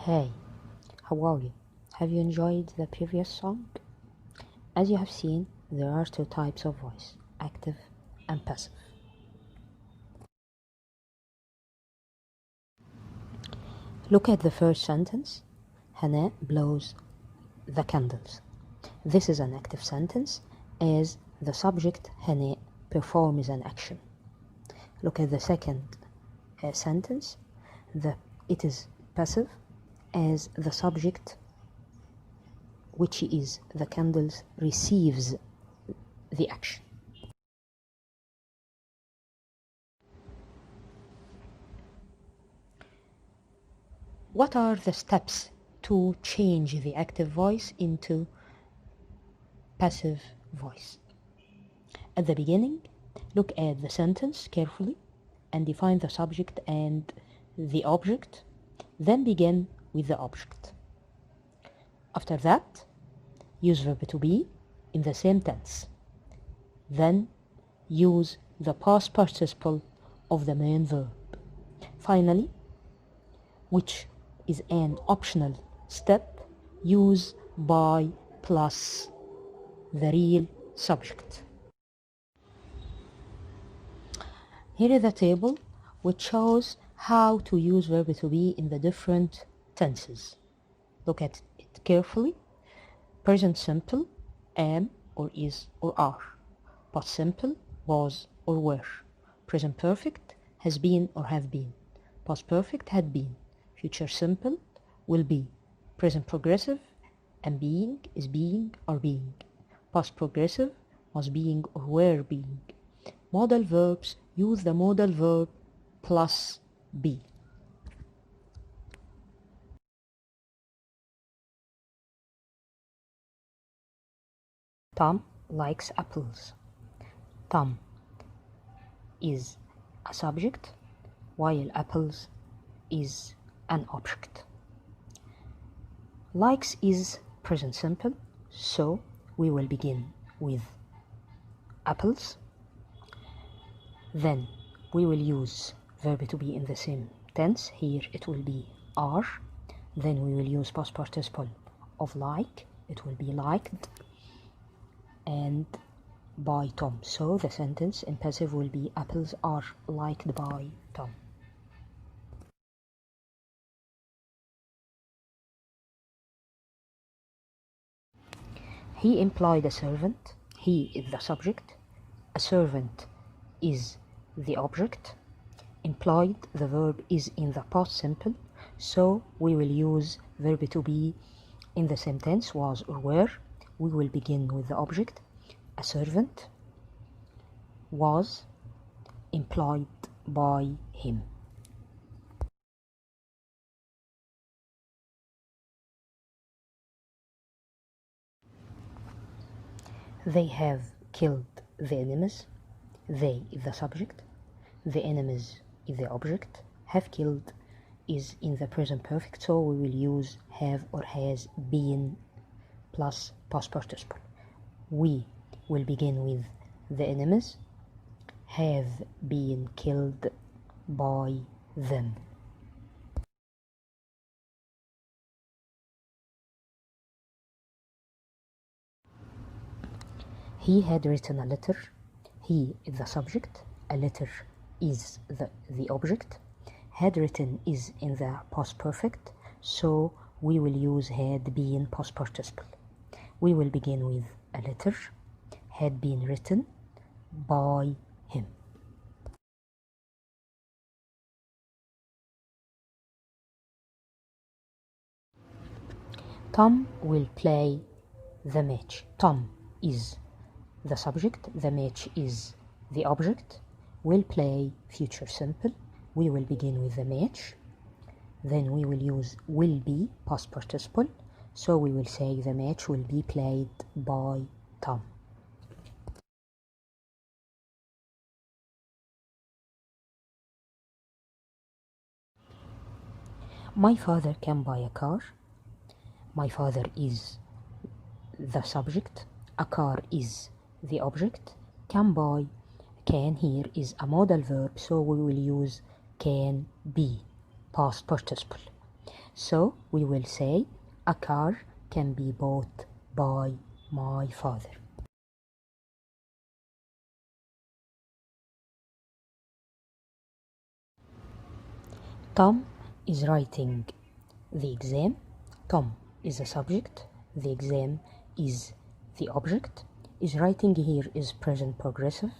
Hey, how are you? Have you enjoyed the previous song? As you have seen, there are two types of voice, active and passive. Look at the first sentence. Hannah blows the candles. This is an active sentence as the subject Hannah performs an action. Look at the second sentence. It is passive as the subject, which is the candles, receives the action. What are the steps to change the active voice into passive voice? At the beginning, look at the sentence carefully and define the subject and the object, then begin with the object. After that, use verb to be in the same tense. Then use the past participle of the main verb. Finally, which is an optional step, use by plus the real subject. Here is a table which shows how to use verb to be in the different tenses. Look at it carefully. Present simple, am or is or are. Past simple, was or were. Present perfect, has been or have been. Past perfect, had been. Future simple, will be. Present progressive, am being, is being, are being. Past progressive, was being or were being. Modal verbs, use the modal verb plus be. Tom likes apples. Tom is a subject, while apples is an object. Likes is present simple, so we will begin with apples. Then we will use verb to be in the same tense. Here it will be are. Then we will use past participle of like. It will be liked. And by Tom. So the sentence in passive will be apples are liked by Tom. He employed a servant. He is the subject. A servant is the object. Employed, the verb is in the past simple, so we will use verb to be in the same tense, was or were. We will begin with the object. A servant was employed by him. They have killed the enemies. They is the subject. The enemies is the object. Have killed is in the present perfect, so we will use have or has been plus past participle. We will begin with the enemies have been killed by them. He had written a letter. He is the subject. A letter is the object. Had written is in the past perfect, so we will use had been past participle. We will begin with a letter had been written by him. Tom will play the match. Tom is the subject, the match is the object. Will play future simple. We will begin with the match. Then we will use will be past participle. So we will say the match will be played by Tom. My father can buy a car. My father is the subject. A car is the object. Can buy, can here is a modal verb, so we will use can be past participle. So we will say a car can be bought by my father. Tom is writing the exam. Tom is the subject. The exam is the object. Is writing here is present progressive.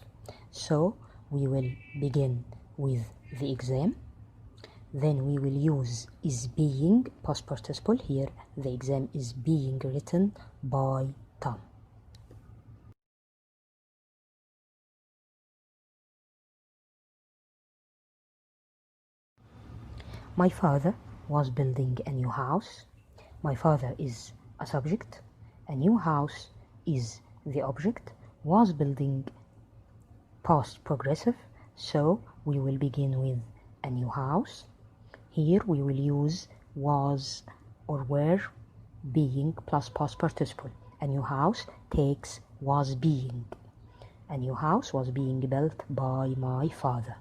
So we will begin with the exam. Then we will use is being past participle. Here the exam is being written by Tom. My father was building a new house. My father is a subject. A new house is the object. Was building past progressive. So we will begin with a new house. Here we will use was or were being plus past participle. A new house takes was being. A new house was being built by my father.